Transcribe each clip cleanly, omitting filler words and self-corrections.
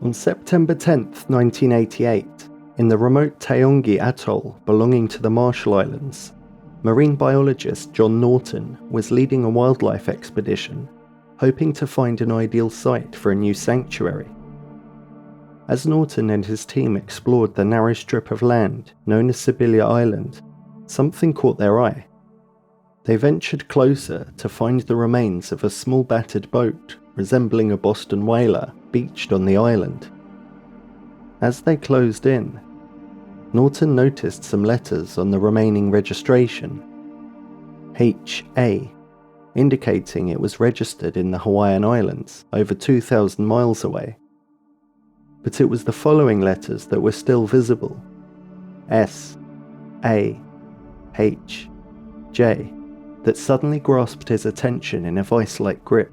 On September 10th, 1988, in the remote Taongi Atoll belonging to the Marshall Islands, marine biologist John Norton was leading a wildlife expedition, hoping to find an ideal site for a new sanctuary. As Norton and his team explored the narrow strip of land known as Sibylla Island, something caught their eye. They ventured closer to find the remains of a small battered boat resembling a Boston whaler beached on the island. As they closed in, Norton noticed some letters on the remaining registration. HA, indicating it was registered in the Hawaiian Islands, over 2,000 miles away. But it was the following letters that were still visible. S, A, H, J, that suddenly grasped his attention in a vice-like grip.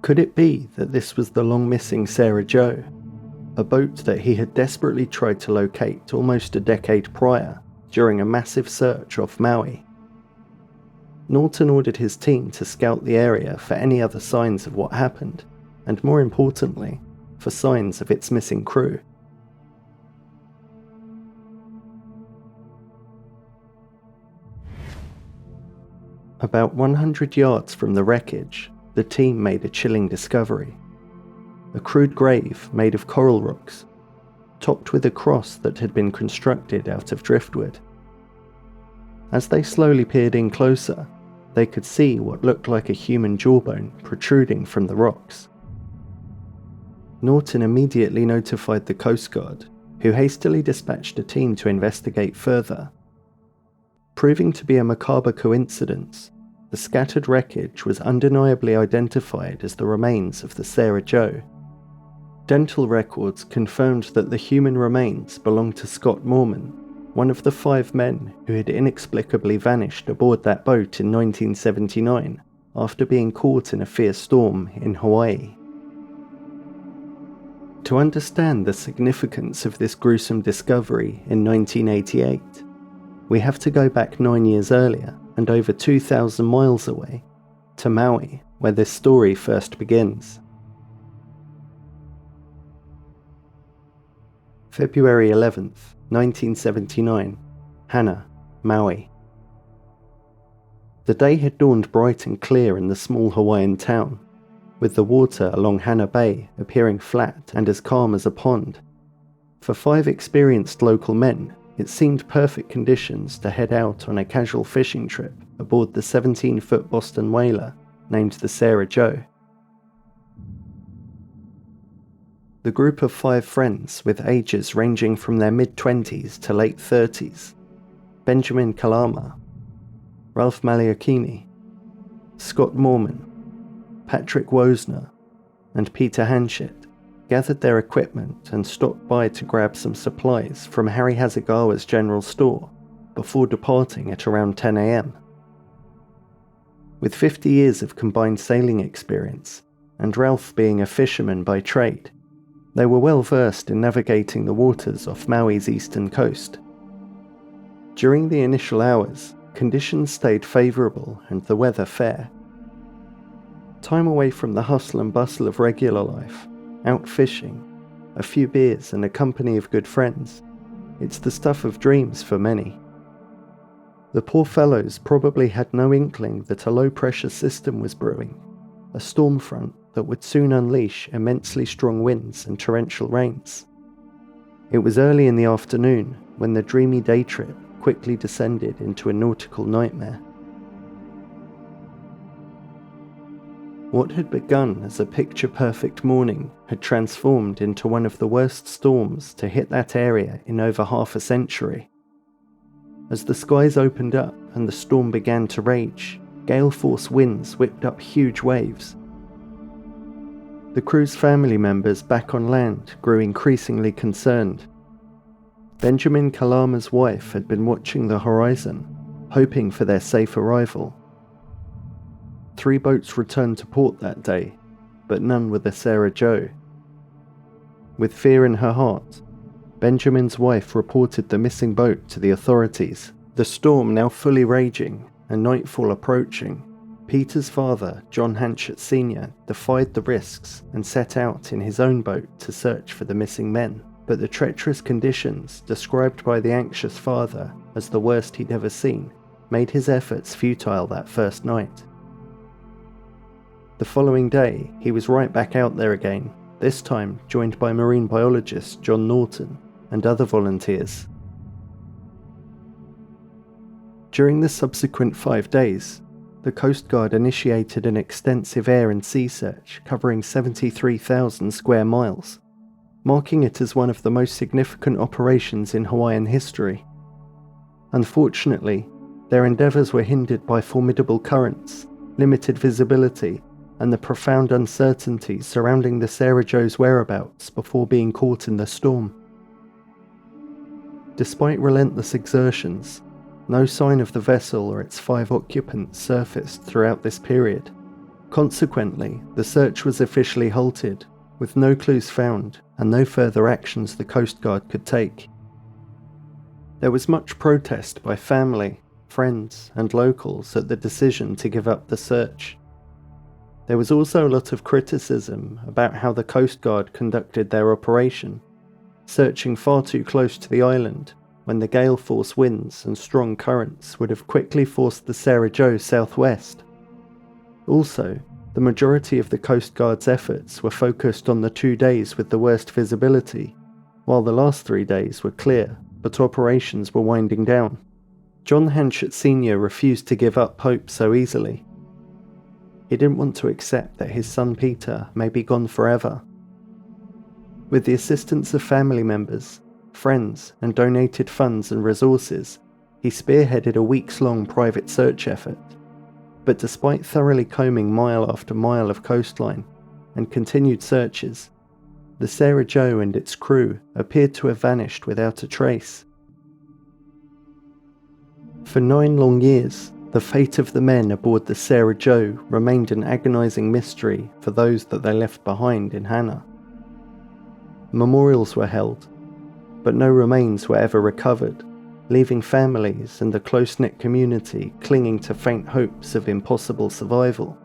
Could it be that this was the long-missing Sarah Jo, a boat that he had desperately tried to locate almost a decade prior during a massive search off Maui? Norton ordered his team to scout the area for any other signs of what happened, and more importantly, for signs of its missing crew. About 100 yards from the wreckage, the team made a chilling discovery. A crude grave made of coral rocks, topped with a cross that had been constructed out of driftwood. As they slowly peered in closer, they could see what looked like a human jawbone protruding from the rocks. Norton immediately notified the Coast Guard, who hastily dispatched a team to investigate further. Proving to be a macabre coincidence, the scattered wreckage was undeniably identified as the remains of the Sarah Jo. Dental records confirmed that the human remains belonged to Scott Moorman, one of the 5 men who had inexplicably vanished aboard that boat in 1979 after being caught in a fierce storm in Hawaii. To understand the significance of this gruesome discovery in 1988, we have to go back 9 years earlier and over 2,000 miles away, to Maui, where this story first begins. February 11th, 1979, Hana, Maui. The day had dawned bright and clear in the small Hawaiian town, with the water along Hana Bay appearing flat and as calm as a pond. For 5 experienced local men, it seemed perfect conditions to head out on a casual fishing trip aboard the 17-foot Boston whaler named the Sarah Jo. The group of 5 friends with ages ranging from their mid-20s to late 30s, Benjamin Kalama, Ralph Maliakini, Scott Moorman, Patrick Wosner, and Peter Hanshett, gathered their equipment and stopped by to grab some supplies from Harry Hasegawa's general store before departing at around 10 a.m. With 50 years of combined sailing experience, and Ralph being a fisherman by trade, they were well versed in navigating the waters off Maui's eastern coast. During the initial hours, conditions stayed favourable and the weather fair. Time away from the hustle and bustle of regular life, out fishing, a few beers and a company of good friends, it's the stuff of dreams for many. The poor fellows probably had no inkling that a low-pressure system was brewing, a storm front that would soon unleash immensely strong winds and torrential rains. It was early in the afternoon when the dreamy day trip quickly descended into a nautical nightmare. What had begun as a picture-perfect morning had transformed into one of the worst storms to hit that area in over half a century. As the skies opened up and the storm began to rage, gale-force winds whipped up huge waves. The crew's family members back on land grew increasingly concerned. Benjamin Kalama's wife had been watching the horizon, hoping for their safe arrival. 3 boats returned to port that day, but none with the Sarah Jo. With fear in her heart, Benjamin's wife reported the missing boat to the authorities. The storm now fully raging and nightfall approaching, Peter's father, John Hanchett Sr., defied the risks and set out in his own boat to search for the missing men, but the treacherous conditions, described by the anxious father as the worst he'd ever seen, made his efforts futile that first night. The following day, he was right back out there again, this time joined by marine biologist John Norton and other volunteers. During the subsequent 5 days, the Coast Guard initiated an extensive air and sea search covering 73,000 square miles, marking it as one of the most significant operations in Hawaiian history. Unfortunately, their endeavours were hindered by formidable currents, limited visibility, and the profound uncertainty surrounding the Sarah Joe's whereabouts before being caught in the storm. Despite relentless exertions, no sign of the vessel or its 5 occupants surfaced throughout this period. Consequently, the search was officially halted, with no clues found and no further actions the Coast Guard could take. There was much protest by family, friends, and locals at the decision to give up the search. There was also a lot of criticism about how the Coast Guard conducted their operation, searching far too close to the island when the gale force winds and strong currents would have quickly forced the Sarah Joe southwest. Also, the majority of the Coast Guard's efforts were focused on the 2 days with the worst visibility, while the last 3 days were clear, but operations were winding down. John Hanchett Sr. refused to give up hope so easily. He didn't want to accept that his son Peter may be gone forever. With the assistance of family members, friends, and donated funds and resources, he spearheaded a weeks-long private search effort. But despite thoroughly combing mile after mile of coastline and continued searches, the Sarah Joe and its crew appeared to have vanished without a trace. For 9 long years, the fate of the men aboard the Sarah Joe remained an agonizing mystery for those that they left behind in Hana. Memorials were held, but no remains were ever recovered, leaving families and a close-knit community clinging to faint hopes of impossible survival.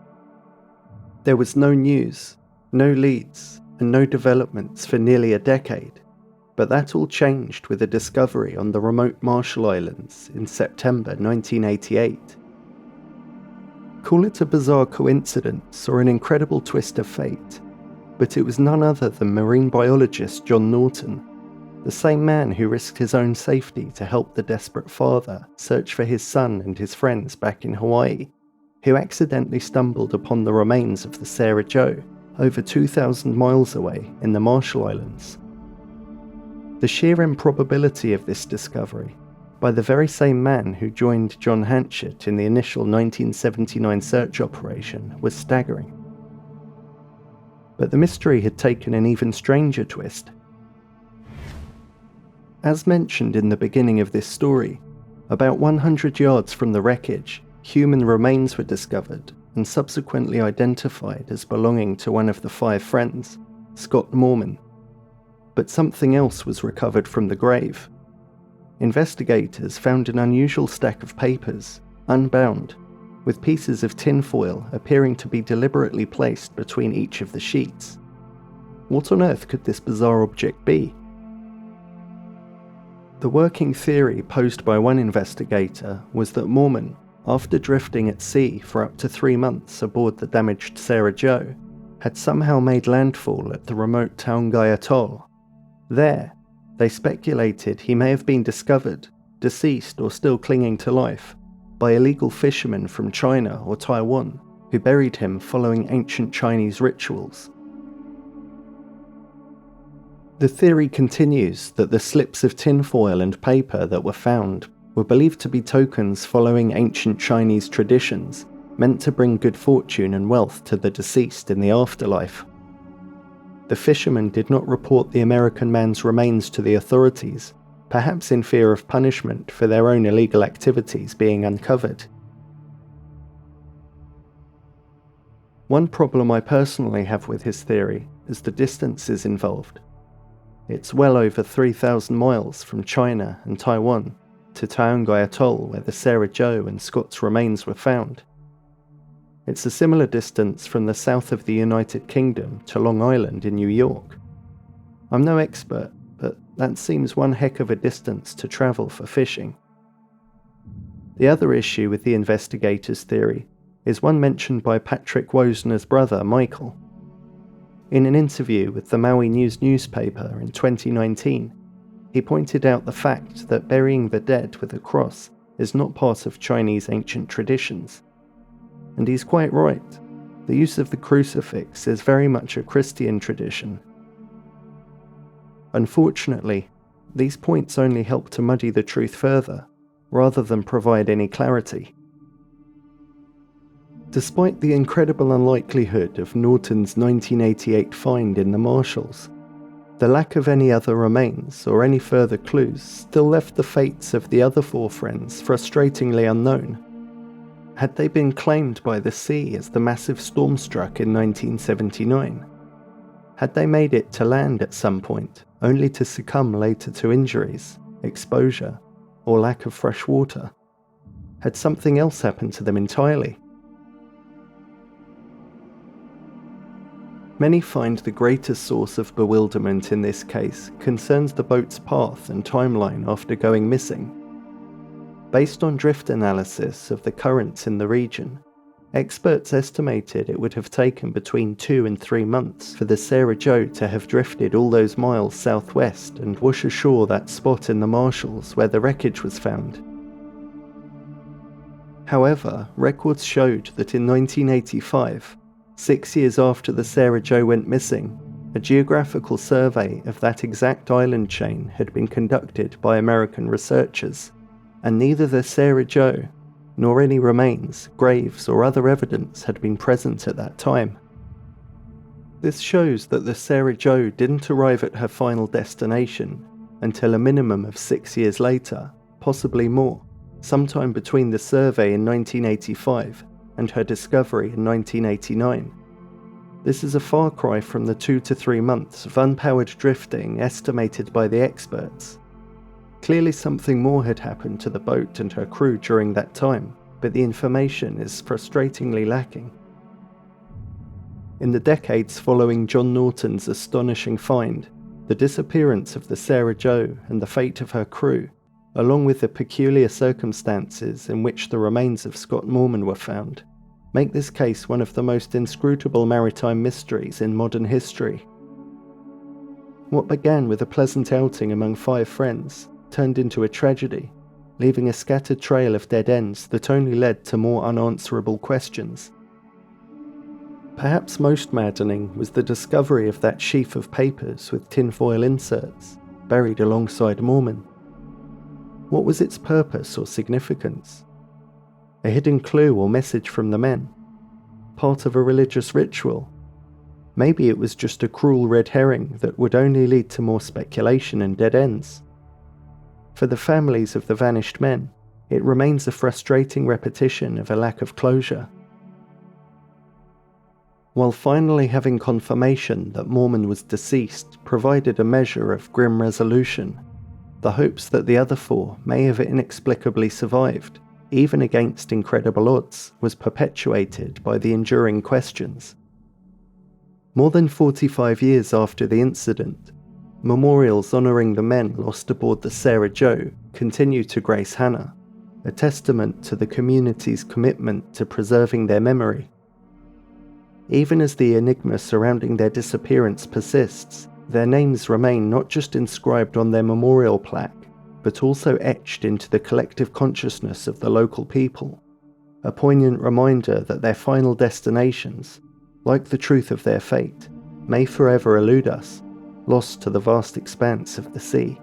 There was no news, no leads, and no developments for nearly a decade, but that all changed with a discovery on the remote Marshall Islands in September 1988. Call it a bizarre coincidence or an incredible twist of fate, but it was none other than marine biologist John Norton, the same man who risked his own safety to help the desperate father search for his son and his friends back in Hawaii, who accidentally stumbled upon the remains of the Sarah Joe over 2,000 miles away in the Marshall Islands. The sheer improbability of this discovery, by the very same man who joined John Hanchett in the initial 1979 search operation, was staggering. But the mystery had taken an even stranger twist. As mentioned in the beginning of this story, about 100 yards from the wreckage, human remains were discovered and subsequently identified as belonging to one of the 5 friends, Scott Mormon. But something else was recovered from the grave. Investigators found an unusual stack of papers, unbound, with pieces of tinfoil appearing to be deliberately placed between each of the sheets. What on earth could this bizarre object be? The working theory posed by one investigator was that Mormon, after drifting at sea for up to 3 months aboard the damaged Sarah Joe, had somehow made landfall at the remote Taongai Atoll. There, they speculated he may have been discovered, deceased or still clinging to life, by illegal fishermen from China or Taiwan who buried him following ancient Chinese rituals. The theory continues that the slips of tinfoil and paper that were found were believed to be tokens following ancient Chinese traditions, meant to bring good fortune and wealth to the deceased in the afterlife. The fishermen did not report the American man's remains to the authorities, perhaps in fear of punishment for their own illegal activities being uncovered. One problem I personally have with his theory is the distances involved. It's well over 3,000 miles from China and Taiwan to Taongai Atoll, where the Sarah Joe and Scott's remains were found. It's a similar distance from the south of the United Kingdom to Long Island in New York. I'm no expert, but that seems one heck of a distance to travel for fishing. The other issue with the investigators' theory is one mentioned by Patrick Wozner's brother, Michael. In an interview with the Maui News newspaper in 2019, he pointed out the fact that burying the dead with a cross is not part of Chinese ancient traditions. And he's quite right. The use of the crucifix is very much a Christian tradition. Unfortunately, these points only help to muddy the truth further, rather than provide any clarity. Despite the incredible unlikelihood of Norton's 1988 find in the Marshalls, the lack of any other remains or any further clues still left the fates of the other 4 friends frustratingly unknown. Had they been claimed by the sea as the massive storm struck in 1979? Had they made it to land at some point, only to succumb later to injuries, exposure, or lack of fresh water? Had something else happened to them entirely? Many find the greatest source of bewilderment in this case concerns the boat's path and timeline after going missing. Based on drift analysis of the currents in the region, experts estimated it would have taken between 2 and 3 months for the Sarah Jo to have drifted all those miles southwest and wash ashore that spot in the Marshalls where the wreckage was found. However, records showed that in 1985, 6 years after the Sarah Jo went missing, a geographical survey of that exact island chain had been conducted by American researchers, and neither the Sarah Jo nor any remains, graves, or other evidence had been present at that time. This shows that the Sarah Jo didn't arrive at her final destination until a minimum of 6 years later, possibly more, sometime between the survey in 1985 and her discovery in 1989. This is a far cry from the 2 to 3 months of unpowered drifting estimated by the experts. Clearly something more had happened to the boat and her crew during that time, but the information is frustratingly lacking. In the decades following John Norton's astonishing find, the disappearance of the Sarah Jo and the fate of her crew, along with the peculiar circumstances in which the remains of Scott Moorman were found, make this case one of the most inscrutable maritime mysteries in modern history. What began with a pleasant outing among 5 friends turned into a tragedy, leaving a scattered trail of dead ends that only led to more unanswerable questions. Perhaps most maddening was the discovery of that sheaf of papers with tinfoil inserts, buried alongside Moorman. What was its purpose or significance? A hidden clue or message from the men? Part of a religious ritual? Maybe it was just a cruel red herring that would only lead to more speculation and dead ends. For the families of the vanished men, it remains a frustrating repetition of a lack of closure. While finally having confirmation that Moorman was deceased provided a measure of grim resolution, the hopes that the other 4 may have inexplicably survived, even against incredible odds, was perpetuated by the enduring questions. More than 45 years after the incident, memorials honouring the men lost aboard the Sarah Jo continue to grace Hannah, a testament to the community's commitment to preserving their memory. Even as the enigma surrounding their disappearance persists, their names remain not just inscribed on their memorial plaque, but also etched into the collective consciousness of the local people, a poignant reminder that their final destinations, like the truth of their fate, may forever elude us, lost to the vast expanse of the sea.